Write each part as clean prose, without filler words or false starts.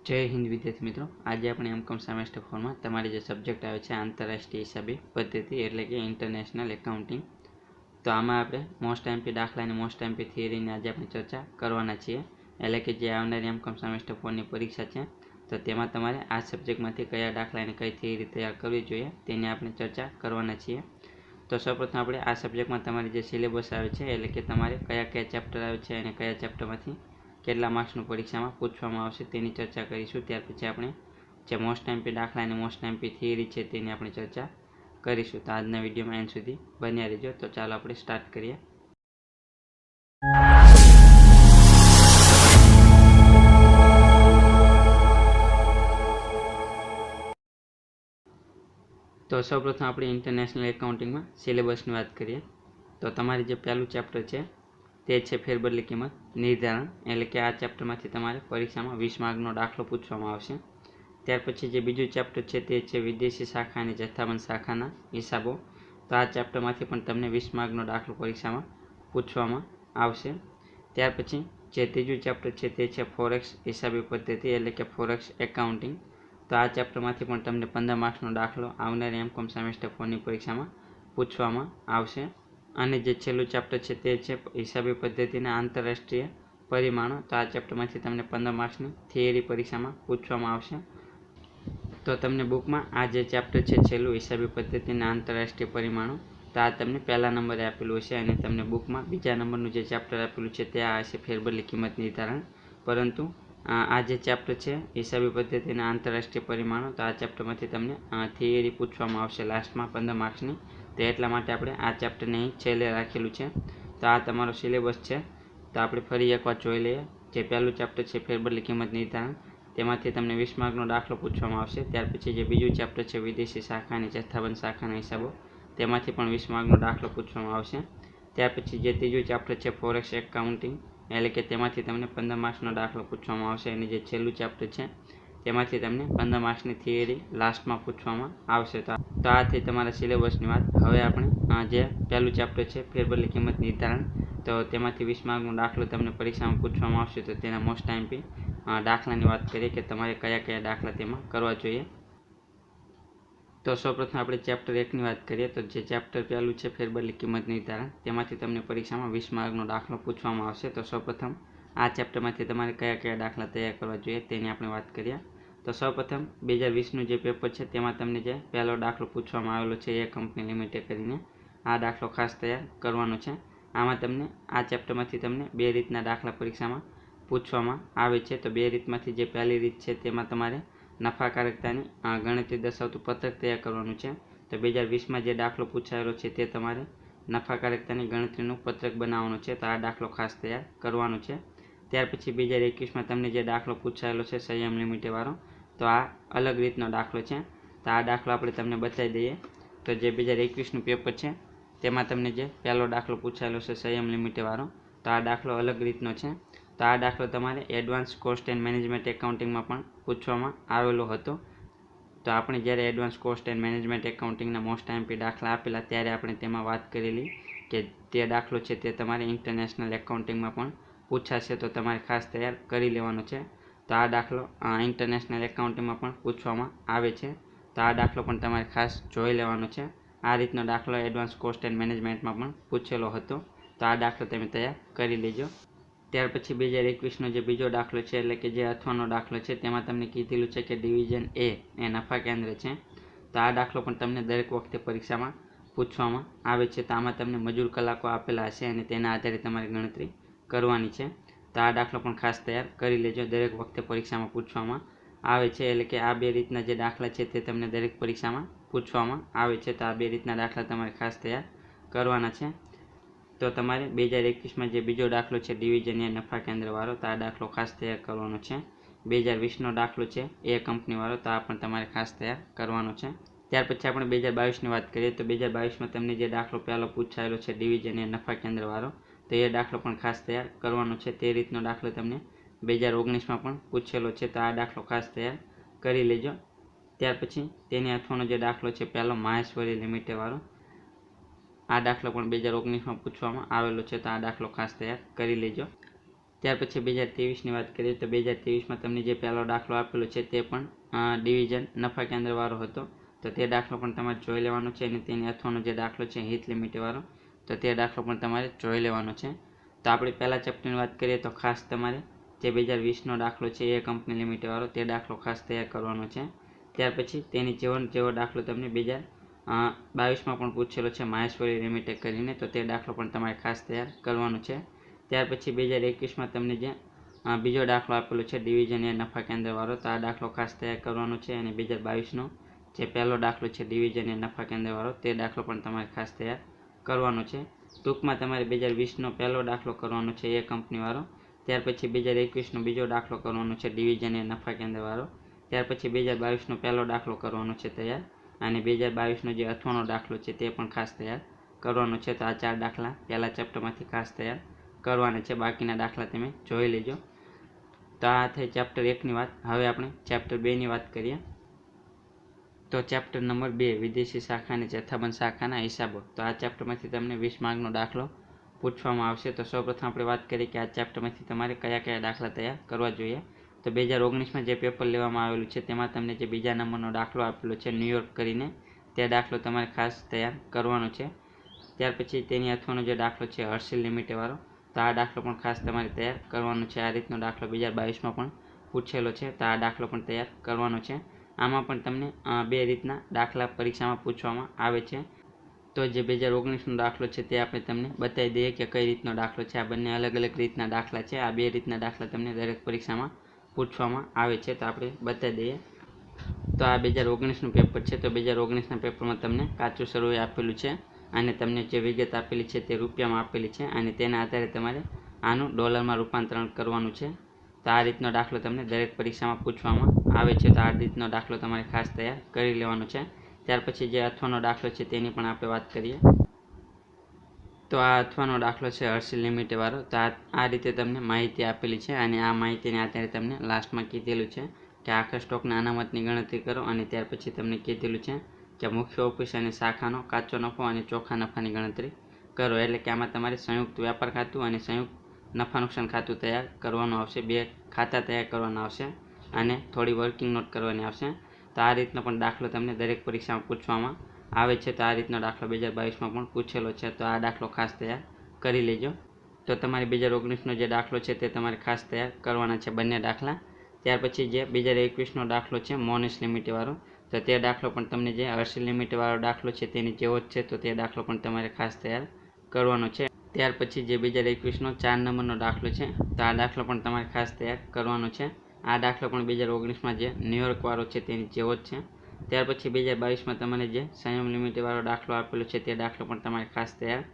જય હિન્દ વિદ્યાર્થી મિત્રો, આજે આપણે એમકોમ સેમેસ્ટર 4 માં તમારે જે સબ્જેક્ટ આવે છે આંતરરાષ્ટ્રીય હિસાબી પદ્ધતિ એટલે કે ઇન્ટરનેશનલ એકાઉન્ટિંગ. તો આમાં આપણે મોસ્ટ એમપી દાખલા અને મોસ્ટ એમપી થિયરીની આજે આપણે ચર્ચા કરવાના છીએ. એટલે કે જે આવનારી એમકોમ સેમેસ્ટર 4 ની પરીક્ષા છે તો તેમાં તમારે આ સબ્જેક્ટમાંથી કયા દાખલા અને કઈ થિયરી તૈયાર કરવી જોઈએ તેની આપણે ચર્ચા કરવાના છીએ. તો સૌપ્રથમ આપણે આ સબ્જેક્ટમાં તમારી જે સિલેબસ આવે છે એટલે કે તમારે કયા કયા ચેપ્ટર આવે છે અને કયા ચેપ્ટરમાંથી કેટલા માર્ક્સનું પરીક્ષામાં પૂછવામાં આવશે તેની ચર્ચા કરીશું. ત્યાર પછી આપણે જે મોસ્ટ એમપી દાખલા અને મોસ્ટ એમપી થિયરી છે તેની આપણે ચર્ચા કરીશું. તો આજના વિડીયોમાં એન્ડ સુધી બન્યા રહેજો. તો ચાલો આપણે સ્ટાર્ટ કરીએ. તો સૌપ્રથમ આપણે ઇન્ટરનેશનલ એકાઉન્ટિંગમાં સિલેબસની વાત કરીએ. તો તમારી જે પહેલું ચેપ્ટર છે તે છે ફેરબદલી કિંમત નિર્ધારણ. એટલે કે આ ચેપ્ટરમાંથી તમારે પરીક્ષામાં 20 માર્કનો દાખલો પૂછવામાં આવશે. ત્યાર પછી જે બીજું ચેપ્ટર છે તે છે વિદેશી શાખા અને જથ્થાબંધ શાખાના હિસાબો. તો આ ચેપ્ટરમાંથી પણ તમને 20 માર્કનો દાખલો પરીક્ષામાં પૂછવામાં આવશે. ત્યાર પછી જે ત્રીજું ચેપ્ટર છે તે છે ફોરેક્સ હિસાબી પદ્ધતિ એટલે કે ફોરેક્સ એકાઉન્ટિંગ. તો આ ચેપ્ટરમાંથી પણ તમને 15 માર્ક્સનો દાખલો આવનારી એમકોમ સેમેસ્ટર 4 ની પરીક્ષામાં પૂછવામાં આવશે. અને જે છેલ્લું ચેપ્ટર છે તે છે હિસાબી પદ્ધતિના આંતરરાષ્ટ્રીય પરિમાણો. તો આ ચેપ્ટરમાંથી તમને 15 માર્ક્સની થિયરી પરીક્ષામાં પૂછવામાં આવશે. તો તમને બુકમાં આ જે ચેપ્ટર છે છેલ્લું હિસાબી પદ્ધતિના આંતરરાષ્ટ્રીય પરિમાણો, તો આ તમને પહેલા નંબરે આપેલું હશે અને તમને બુકમાં બીજા નંબરનું જે ચેપ્ટર આપેલું છે તે આ હશે ફેરબદલી કિંમત નિર્ધારણ. પરંતુ આ જે ચેપ્ટર છે હિસાબી પદ્ધતિના આંતરરાષ્ટ્રીય પરિમાણો, તો આ ચેપ્ટરમાંથી તમને થિયરી પૂછવામાં આવશે લાસ્ટમાં 15 માર્ક્સની. તો એટલા માટે આપણે આ ચેપ્ટરને અહીં છેલ્લે રાખેલું છે. તો આ તમારો સિલેબસ છે. તો આપણે ફરી એકવાર જોઈ લઈએ. જે પહેલું ચેપ્ટર છે ફેરબદલી કિંમત નિર્ધારણ, તેમાંથી તમને 20 માર્કનો દાખલો પૂછવામાં આવશે. ત્યાર પછી જે બીજું ચેપ્ટર છે વિદેશી શાખા અને જથ્થાબંધ શાખાના હિસાબો, તેમાંથી પણ 20 માર્કનો દાખલો પૂછવામાં આવશે. ત્યાર પછી જે ત્રીજું ચેપ્ટર છે ફોરેક્સ એકાઉન્ટિંગ, એટલે કે તેમાંથી તમને 15 માર્ક્સનો દાખલો પૂછવામાં આવશે. અને જે છેલ્લું ચેપ્ટર છે તેમાંથી તમને 15 માર્ક્સની થિયરી લાસ્ટમાં પૂછવામાં આવશે. તો આ થઈ તમારા સિલેબસની વાત. હવે આપણે જે પહેલું ચેપ્ટર છે ફેરબદલી કિંમત નિર્ધારણ, તો તેમાંથી 20 માર્કનો દાખલો તમને પરીક્ષામાં પૂછવામાં આવશે. તો તેના મોસ્ટ એમપી દાખલાની વાત કરીએ કે તમારે કયા કયા દાખલા તેમાં કરવા જોઈએ. તો સૌપ્રથમ આપણે ચેપ્ટર 1ની વાત કરીએ. તો જે ચેપ્ટર પહેલું છે ફેરબદલી કિંમત નિર્ધારણ, તેમાંથી તમને પરીક્ષામાં 20 માર્કનો દાખલો પૂછવામાં આવશે. તો સૌપ્રથમ આ ચેપ્ટરમાંથી તમારે કયા કયા દાખલા તૈયાર કરવા જોઈએ તેની આપણે વાત કરીએ. તો સૌપ્રથમ 2020નું જે પેપર છે તેમાં તમને જે પહેલો દાખલો પૂછવામાં આવેલો છે એ કંપની લિમિટેડ કરીને, આ દાખલો ખાસ તૈયાર કરવાનો છે. આમાં તમને આ ચેપ્ટરમાંથી તમને 2 રીતના દાખલા પરીક્ષામાં પૂછવામાં આવે છે. તો 2 રીતમાંથી જે પહેલી રીત છે તેમાં તમારે નફાકારકતાની ગણતરી દર્શાવતું પત્રક તૈયાર કરવાનું છે. તો 2020માં જે દાખલો પૂછાયેલો છે તે તમારે નફાકારકતાની ગણતરીનું પત્રક બનાવવાનું છે. તો આ દાખલો ખાસ તૈયાર કરવાનો છે. ત્યાર પછી 2021માં તમને જે દાખલો પૂછાયેલો છે સંયમ લિમિટેડ વાળો, તો આ અલગ રીતનો દાખલો છે. તો આ દાખલો આપણે તમને બતાવી દઈએ. તો જે 2021નું પેપર છે તેમાં તમને જે પહેલો દાખલો પૂછાયેલો છે સંયમ લિમિટેડ વાળો, તો આ દાખલો અલગ રીતનો છે. તો આ દાખલો તમારે એડવાન્સ કોસ્ટ એન્ડ મેનેજમેન્ટ એકાઉન્ટિંગમાં પણ પૂછવામાં આવેલો હતો. તો આપણે જ્યારે એડવાન્સ કોસ્ટ એન્ડ મેનેજમેન્ટ એકાઉન્ટિંગના મોસ્ટ એમપી દાખલા આપેલા ત્યારે આપણે તેમાં વાત કરેલી કે તે દાખલો છે તે તમારે ઇન્ટરનેશનલ એકાઉન્ટિંગમાં પણ પૂછાશે. તો તમારે ખાસ તૈયાર કરી લેવાનો છે. તો આ દાખલો ઇન્ટરનેશનલ એકાઉન્ટિંગમાં પણ પૂછવામાં આવે છે. તો આ દાખલો પણ તમારે ખાસ જોઈ લેવાનો છે. આ રીતનો દાખલો એડવાન્સ કોસ્ટ એન્ડ મેનેજમેન્ટમાં પણ પૂછેલો હતો. તો આ દાખલો તમે તૈયાર કરી લેજો. ત્યાર પછી 2021નો જે બીજો દાખલો છે એટલે કે જે અથવાનો દાખલો છે, તેમાં તમને કીધેલું છે કે ડિવિઝન એ નફા કેન્દ્ર છે. તો આ દાખલો પણ તમને દરેક વખતે પરીક્ષામાં પૂછવામાં આવે છે. તો આમાં તમને મજૂર કલાકો આપેલા હશે અને તેના આધારે તમારી ગણતરી કરવાની છે. તો આ દાખલો પણ ખાસ તૈયાર કરી લેજો. દરેક વખતે પરીક્ષામાં પૂછવામાં આવે છે. એટલે કે આ 2 રીતના જે દાખલા છે તે તમને દરેક પરીક્ષામાં પૂછવામાં આવે છે. તો આ 2 રીતના દાખલા તમારે ખાસ તૈયાર કરવાના છે. તો તમારે 2021માં જે બીજો દાખલો છે ડિવિઝન એ નફા કેન્દ્રવાળો, તો આ દાખલો ખાસ તૈયાર કરવાનો છે. 2020નો દાખલો છે એ કંપનીવાળો, તો આ પણ તમારે ખાસ તૈયાર કરવાનો છે. ત્યાર પછી આપણે 2022ની વાત કરીએ. તો 2022માં તમને જે દાખલો પહેલો પૂછાયેલો છે ડિવિઝન એ નફા કેન્દ્રવાળો, તો એ દાખલો પણ ખાસ તૈયાર કરવાનો છે. તે રીતનો દાખલો તમને 2019માં પણ પૂછેલો છે. તો આ દાખલો ખાસ તૈયાર કરી લેજો. ત્યાર પછી તેની અથવાનો જે દાખલો છે પહેલો માહેશ્વરી લિમિટેડ વાળો, આ દાખલો પણ 2019માં પૂછવામાં આવેલો છે. તો આ દાખલો ખાસ તૈયાર કરી લેજો. ત્યાર પછી 2023ની વાત કરીએ તો 2023માં તમને જે પહેલો દાખલો આપેલો છે તે પણ ડિવિઝન નફા કેન્દ્રવાળો હતો. તો તે દાખલો પણ તમારે જોઈ લેવાનો છે અને તેની અથવાનો જે દાખલો છે હિત લિમિટવાળો, તો તે દાખલો પણ તમારે જોઈ લેવાનો છે. તો આપણે પહેલા ચેપ્ટરની વાત કરીએ તો ખાસ તમારે જે 2020નો દાખલો છે એ કંપની લિમિટવાળો તે દાખલો ખાસ તૈયાર કરવાનો છે. ત્યાર પછી તેની જેવો દાખલો તમને 2022માં પણ પૂછેલો છે માહેશ્વરી લિમિટેડ કરીને, તો તે દાખલો પણ તમારે ખાસ તૈયાર કરવાનો છે. ત્યાર પછી 2021માં તમને જે બીજો દાખલો આપેલો છે ડિવિઝન એ નફા કેન્દ્રવાળો, તો આ દાખલો ખાસ તૈયાર કરવાનો છે. અને 2022નો જે પહેલો દાખલો છે ડિવિઝન એ નફા કેન્દ્રવાળો તે દાખલો પણ તમારે ખાસ તૈયાર કરવાનો છે. ટૂંકમાં તમારે 2020નો પહેલો દાખલો કરવાનો છે એ કંપનીવાળો, ત્યાર પછી 2021નો બીજો દાખલો કરવાનો છે ડિવિઝન એ નફા કેન્દ્રવાળો, ત્યાર પછી 2022નો પહેલો દાખલો કરવાનો છે તૈયાર, અને 2022નો જે અથવાનો દાખલો છે તે પણ ખાસ તૈયાર કરવાનો છે. તો આ 4 દાખલા પહેલા ચેપ્ટરમાંથી ખાસ તૈયાર કરવાના છે, બાકીના દાખલા તમે જોઈ લેજો. તો આ થઈ ચેપ્ટર 1ની વાત. હવે આપણે ચેપ્ટર 2ની વાત કરીએ. તો ચેપ્ટર નંબર 2 વિદેશી શાખા અને જથ્થાબંધ શાખાના હિસાબો. તો આ ચેપ્ટરમાંથી તમને 20 માર્કનો દાખલો પૂછવામાં આવશે. તો સૌપ્રથમ આપણે વાત કરીએ કે આ ચેપ્ટરમાંથી તમારે કયા કયા દાખલા તૈયાર કરવા જોઈએ. તો 2019માં જે પેપર લેવામાં આવેલું છે તેમાં તમને જે બીજા નંબરનો દાખલો આપેલો છે ન્યુયોર્ક કરીને, તે દાખલો તમારે ખાસ તૈયાર કરવાનો છે. ત્યાર પછી તેની અથવાનો જે દાખલો છે હર્ષિલ લિમિટેડવાળો, તો આ દાખલો પણ ખાસ તમારે તૈયાર કરવાનો છે. આ રીતનો દાખલો 2022માં પણ પૂછેલો છે, તો આ દાખલો પણ તૈયાર કરવાનો છે. આમાં પણ તમને 2 રીતના દાખલા પરીક્ષામાં પૂછવામાં આવે છે. તો જે 2019નો દાખલો છે તે આપણે તમને બતાવી દઈએ કે કઈ રીતનો દાખલો છે. આ બંને અલગ અલગ રીતના દાખલા છે. આ 2 રીતના દાખલા તમને દરેક પરીક્ષામાં પૂછવામાં આવે છે, તો આપણે બતાવી દઈએ. તો આ 2019નું પેપર છે. તો 2019ના પેપરમાં તમને કાચું સરવૈયું આપેલું છે અને તમને જે વિગત આપેલી છે તે રૂપિયામાં આપેલી છે, અને તેના આધારે તમારે આનું ડોલરમાં રૂપાંતરણ કરવાનું છે. તો આ રીતનો દાખલો તમને દરેક પરીક્ષામાં પૂછવામાં આવે છે. તો આ રીતનો દાખલો તમારે ખાસ તૈયાર કરી લેવાનો છે. ત્યાર પછી જે અથવાનો દાખલો છે તેની પણ આપણે વાત કરીએ. તો આ અથવાનો દાખલો છે હર્ષિલ લિમિટેડવાળો. તો આ રીતે તમને માહિતી આપેલી છે, અને આ માહિતીને આધારે તમને લાસ્ટમાં કીધેલું છે કે આખા સ્ટોકના અનામતની ગણતરી કરો, અને ત્યાર પછી તમને કીધેલું છે કે મુખ્ય ઓફિસ અને શાખાનો કાચો નફો અને ચોખ્ખા નફાની ગણતરી કરો. એટલે કે આમાં તમારે સંયુક્ત વ્યાપાર ખાતું અને સંયુક્ત નફા નુકસાન ખાતું તૈયાર કરવાનું આવશે. 2 ખાતા તૈયાર કરવાના આવશે અને થોડી વર્કિંગ નોટ કરવાની આવશે. તો આ રીતનો પણ દાખલો તમને દરેક પરીક્ષામાં પૂછવામાં આવે છે. તો આ રીતનો દાખલો 2022માં પણ પૂછેલો છે, તો આ દાખલો ખાસ તૈયાર કરી લેજો. તો તમારે 2019નો જે દાખલો છે તે તમારે ખાસ તૈયાર કરવાના છે, બંને દાખલા. ત્યાર પછી જે 2021નો દાખલો છે મોનિશ લિમિટેડવાળો, તો તે દાખલો પણ તમને જે હર્ષિલ લિમિટેડવાળો દાખલો છે તેની જેવો જ છે, તો તે દાખલો પણ તમારે ખાસ તૈયાર કરવાનો છે. ત્યાર પછી જે 2021નો 4 નંબરનો દાખલો છે, તો આ દાખલો પણ તમારે ખાસ તૈયાર કરવાનો છે. આ દાખલો પણ 2019માં જે ન્યુયોર્કવાળો છે તેની જેવો જ છે. ત્યાર પછી 2022માં તમારે જે સંયમ લિમિટેડવાળો દાખલો આપેલો છે તે દાખલો પણ તમારે ખાસ તૈયાર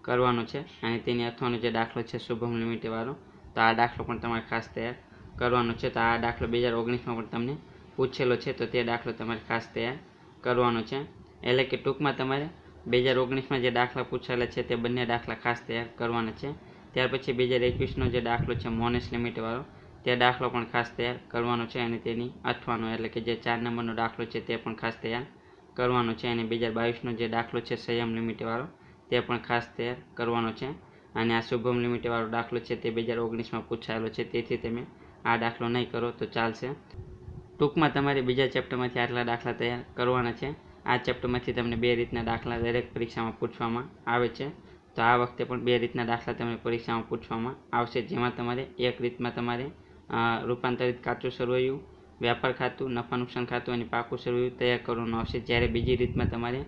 કરવાનો છે, અને તેની અથવાનો જે દાખલો છે શુભમ લિમિટેડવાળો, તો આ દાખલો પણ તમારે ખાસ તૈયાર કરવાનો છે. તો આ દાખલો 2019માં પણ તમને પૂછેલો છે, તો તે દાખલો તમારે ખાસ તૈયાર કરવાનો છે. એટલે કે ટૂંકમાં તમારે 2019માં જે દાખલા પૂછેલા છે તે બંને દાખલા ખાસ તૈયાર કરવાના છે. ત્યાર પછી 2021નો જે દાખલો છે મોનેશ લિમિટેડવાળો, તે દાખલો પણ ખાસ તૈયાર કરવાનો છે, અને તેની અથવાનો એટલે કે જે 4 નંબરનો દાખલો છે તે પણ ખાસ તૈયાર કરવાનો છે. અને 2022નો જે દાખલો છે સંયમ લિમિટેડવાળો, તે પણ ખાસ તૈયાર કરવાનો છે. અને આ શુભમ લિમિટેડવાળો દાખલો છે તે 2019માં પૂછાયેલો છે, તેથી તમે આ દાખલો નહીં કરો તો ચાલશે. ટૂંકમાં તમારે બીજા ચેપ્ટરમાંથી આટલા દાખલા તૈયાર કરવાના છે. આ ચેપ્ટરમાંથી તમને 2 રીતના દાખલા દરેક પરીક્ષામાં પૂછવામાં આવે છે. તો આ વખતે પણ 2 રીતના દાખલા તમને પરીક્ષામાં પૂછવામાં આવશે, જેમાં તમારે એક રીતમાં તમારે રૂપાંતરિત કાચું સરવૈયું, વ્યાપાર ખાતું, નફા નુકસાન ખાતું અને પાકું સરવૈયું તૈયાર કરવાનું આવશે. જ્યારે બીજી રીતમાં તમારે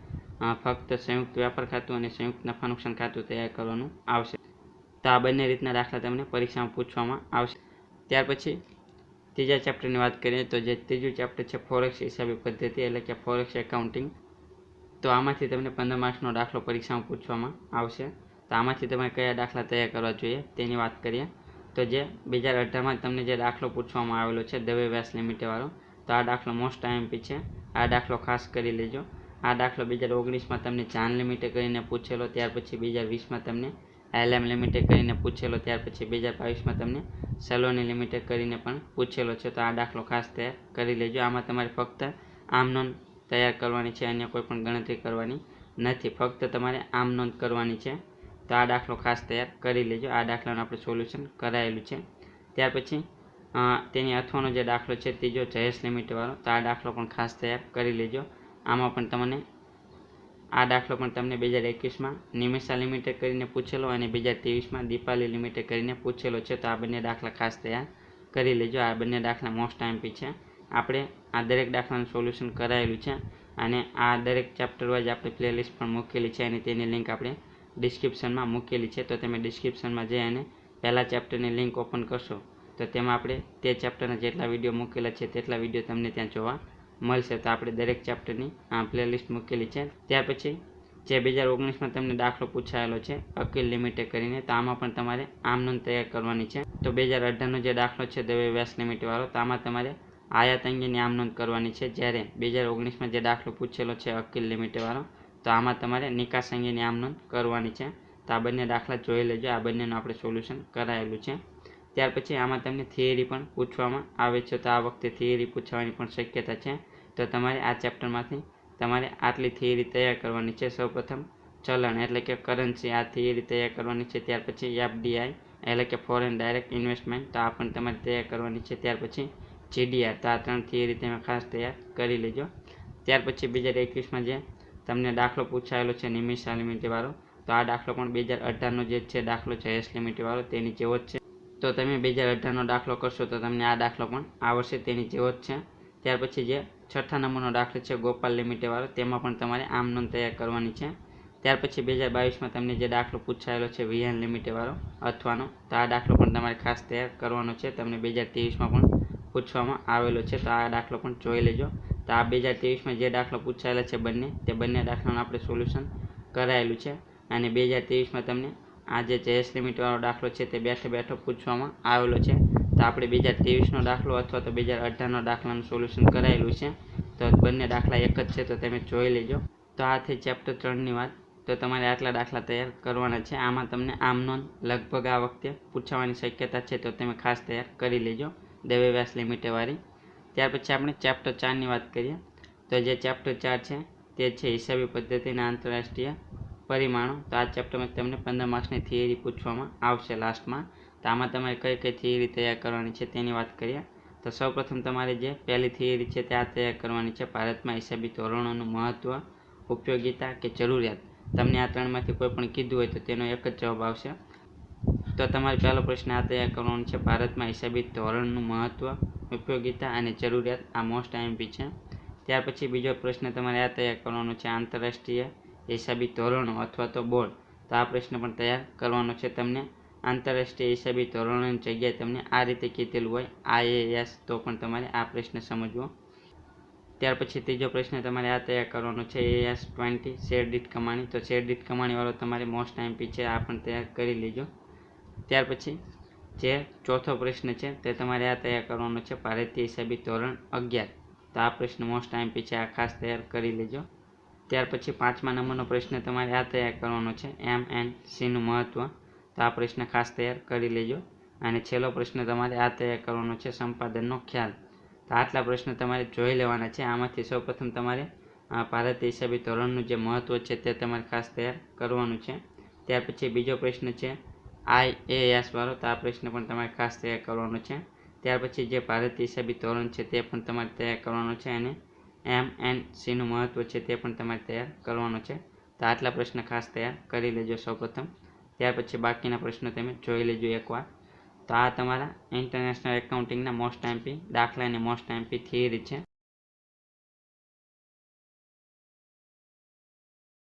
ફક્ત સંયુક્ત વ્યાપાર ખાતું અને સંયુક્ત નફા નુકસાન ખાતું તૈયાર કરવાનું આવશે. તો આ બંને રીતના દાખલા તમને પરીક્ષામાં પૂછવામાં આવશે. ત્યાર પછી ત્રીજા ચેપ્ટરની વાત કરીએ તો જે ત્રીજું ચેપ્ટર છે ફોરેક્સ હિસાબી પદ્ધતિ, એટલે કે ફોરેક્સ એકાઉન્ટિંગ. તો આમાંથી તમને 15 માર્ક્સનો દાખલો પરીક્ષામાં પૂછવામાં આવશે. તો આમાંથી તમે કયા દાખલા તૈયાર કરવા જોઈએ તેની વાત કરીએ. તો જે 2018માં તમને જે દાખલો પૂછવામાં આવેલો છે દવે વ્યાસ લિમિટેડવાળો, તો આ દાખલો મોસ્ટ આઈએમપી છે. આ દાખલો ખાસ કરી લેજો. આ દાખલો 2019માં તમને જાન લિમિટેડ કરીને પૂછેલો, ત્યાર પછી 2020માં તમને LM લિમિટેડ કરીને પૂછેલો, ત્યાર પછી 2022માં તમને સલોની લિમિટેડ કરીને પણ પૂછેલો છે. તો આ દાખલો ખાસ તૈયાર કરી લેજો. આમાં તમારે ફક્ત આમ નોંધ તૈયાર કરવાની છે, અન્ય કોઈ પણ ગણતરી કરવાની નથી. ફક્ત તમારે આમ નોંધ કરવાની છે. તો આ દાખલો ખાસ તૈયાર કરી લેજો. આ દાખલાનું આપણે સોલ્યુશન કરાયેલું છે. ત્યાર પછી તેની અથવાનો જે દાખલો છે ત્રીજો જયેશ લિમિટેડવાળો, તો આ દાખલો પણ ખાસ તૈયાર કરી લેજો. આમાં પણ તમને આ દાખલો પણ તમને 2021માં નિમિષા લિમિટેડ કરીને પૂછેલો અને 2023માં દીપાલી લિમિટેડ કરીને પૂછેલો છે. તો આ બંને દાખલા ખાસ તૈયાર કરી લેજો. આ બંને દાખલા મોસ્ટ આઈએમપી છે. આપણે આ દરેક દાખલાનું સોલ્યુશન કરાયેલું છે અને આ દરેક ચેપ્ટર વાઇઝ આપણે પ્લેલિસ્ટ પણ મૂકેલી છે અને તેની લિંક આપણે ડિસ્ક્રિપ્શનમાં મૂકેલી છે. તો તમે ડિસ્ક્રિપ્શનમાં જઈ અને પહેલા ચેપ્ટરની લિંક ઓપન કરશો તો તેમાં આપણે તે ચેપ્ટરના જેટલા વિડીયો મૂકેલા છે તેટલા વિડીયો તમને ત્યાં જોવા મળશે. તો આપણે દરેક ચેપ્ટરની પ્લેલિસ્ટ મૂકેલી છે. ત્યાર પછી જે 2019માં તમને દાખલો પૂછાયેલો છે અકીલ લિમિટેડ કરીને, તો આમાં પણ તમારે આમ નોંધ તૈયાર કરવાની છે. તો 2018નો જે દાખલો છે દવે વ્યાસ લિમિટેડવાળો, તો આમાં તમારે આયાત અંગેની આમ નોંધ કરવાની છે. જ્યારે 2019માં જે દાખલો પૂછેલો છે અકીલ લિમિટેડવાળો, તો આમાં તમારે નિકાસ અંગેની આમ નોંધ કરવાની છે. તો આ બંને દાખલા જોઈ લેજો. આ બંનેનું આપણે સોલ્યુશન કરાયેલું છે. ત્યાર પછી આમાં તમને થિયરી પણ પૂછવામાં આવે છે. તો આ વખતે થિયરી પૂછવાની પણ શક્યતા છે. તો તમારે આ ચેપ્ટરમાંથી તમારે આટલી થિયરી તૈયાર કરવાની છે. સૌપ્રથમ ચલણ એટલે કે કરન્સી, આ થિયરી તૈયાર કરવાની છે. ત્યાર પછી એફડીઆઈ એટલે કે ફોરેન ડાયરેક્ટ ઇન્વેસ્ટમેન્ટ, તો આ પણ તમારે તૈયાર કરવાની છે. ત્યાર પછી જીડીઆર, તો આ 3 થિયરી તમે ખાસ તૈયાર કરી લેજો. ત્યાર પછી 2021માં જે તમને દાખલો પૂછાયેલો છે નિમિષા લિમિટેડવાળો, તો આ દાખલો પણ 2018નો જે છે દાખલો જયેશ લિમિટેડવાળો તેની જેવો જ છે. તો તમે 2018નો દાખલો કરશો તો તમને આ દાખલો પણ આવડશે, તેની જેવો જ છે. ત્યાર પછી જે 6થા નંબરનો દાખલો છે ગોપાલ લિમિટેડવાળો, તેમાં પણ તમારે આમ નોંધ તૈયાર કરવાની છે. ત્યાર પછી 2022માં તમને જે દાખલો પૂછાયેલો છે વીએન લિમિટેડવાળો અથવાનો, તો આ દાખલો પણ તમારે ખાસ તૈયાર કરવાનો છે. તમને 2023માં પણ પૂછવામાં આવેલો છે. તો આ દાખલો પણ જોઈ લેજો. તો આ 2023માં જે દાખલો પૂછાયેલા છે તે બંને દાખલાનું આપણે સોલ્યુશન કરાયેલું છે અને 2023માં તમને આ જે જયેશ લિમિટેડવાળો દાખલો છે તે બેઠો પૂછવામાં આવેલો છે. તો આપણે 2023નો દાખલો અથવા તો 2018નો દાખલાનું સોલ્યુશન કરાયેલું છે. તો બંને દાખલા એક જ છે, તો તમે જોઈ લેજો. તો આ થઈ ચેપ્ટર 3ની વાત. તો તમારે આટલા દાખલા તૈયાર કરવાના છે. આમાં તમને આમ નોંધ લગભગ આ વખતે પૂછવાની શક્યતા છે, તો તમે ખાસ તૈયાર કરી લેજો દવે વ્યાસ લિમિટેડવાળી. ત્યાર પછી આપણે ચેપ્ટર 4ની વાત કરીએ. તો જે ચેપ્ટર 4 છે તે છે હિસાબી પદ્ધતિના આંતરરાષ્ટ્રીય પરિમાણો. તો આ ચેપ્ટરમાં તમને 15 માર્ક્સની થિયરી પૂછવામાં આવશે લાસ્ટમાં. તો આમાં તમારે કઈ કઈ થિયરી તૈયાર કરવાની છે તેની વાત કરીએ. તો સૌપ્રથમ તમારે જે પહેલી થિયરી છે તે આ તૈયાર કરવાની છે, ભારતમાં હિસાબી ધોરણોનું મહત્ત્વ, ઉપયોગિતા કે જરૂરિયાત. તમને આ ત્રણમાંથી કોઈ પણ કીધું હોય તો તેનો એક જ જવાબ આવશે. તો તમારે પહેલો પ્રશ્ન આ તૈયાર કરવાનો છે, ભારતમાં હિસાબી ધોરણનું મહત્ત્વ, ઉપયોગિતા અને જરૂરિયાત. આ મોસ્ટ આઈએમપી છે. ત્યાર પછી બીજો પ્રશ્ન તમારે આ તૈયાર કરવાનો છે, આંતરરાષ્ટ્રીય હિસાબી ધોરણો અથવા તો બોર્ડ. તો આ પ્રશ્ન પણ તૈયાર કરવાનો છે. તમને આંતરરાષ્ટ્રીય હિસાબી ધોરણોની જગ્યાએ તમને આ રીતે કીધેલું હોય IAS, તો પણ તમારે આ પ્રશ્ન સમજવો. ત્યાર પછી ત્રીજો પ્રશ્ન તમારે આ તૈયાર કરવાનો છે AS20 શેર દીઠ કમાણી. તો શેર દીઠ કમાણીવાળો તમારે મોસ્ટ આઈએમપી છે, આ પણ તૈયાર કરી લેજો. ત્યાર પછી જે ચોથો પ્રશ્ન છે તે તમારે આ તૈયાર કરવાનો છે, ભારતીય હિસાબી ધોરણ 11. તો આ પ્રશ્ન મોસ્ટ આઈએમપી છે, આ ખાસ તૈયાર કરી લેજો. ત્યાર પછી 5મા નંબરનો પ્રશ્ન તમારે આ તૈયાર કરવાનો છે, MNCનું મહત્ત્વ. તો આ પ્રશ્ન ખાસ તૈયાર કરી લેજો. અને છેલ્લો પ્રશ્ન તમારે આ તૈયાર કરવાનો છે, સંપાદનનો ખ્યાલ. તો આટલા પ્રશ્ન તમારે જોઈ લેવાના છે. આમાંથી સૌપ્રથમ તમારે ભારતીય હિસાબી ધોરણનું જે મહત્ત્વ છે તે તમારે ખાસ તૈયાર કરવાનું છે. ત્યાર પછી બીજો પ્રશ્ન છે IAS વાળો, તો આ પ્રશ્ન પણ તમારે ખાસ તૈયાર કરવાનો છે. ત્યાર પછી જે ભારતીય હિસાબી ધોરણ છે તે પણ તમારે તૈયાર કરવાનો છે અને MNCનું મહત્ત્વ છે તે પણ તમારે તૈયાર કરવાનો છે. તો આટલા પ્રશ્ન ખાસ તૈયાર કરી લેજો સૌપ્રથમ. ત્યાર પછી બાકીના પ્રશ્નો તમે જોઈ લેજો એકવાર. તો આ તમારા ઇન્ટરનેશનલ એકાઉન્ટિંગના મોસ્ટ આઈએમપી દાખલા અને મોસ્ટ આઈએમપી થિયરી છે.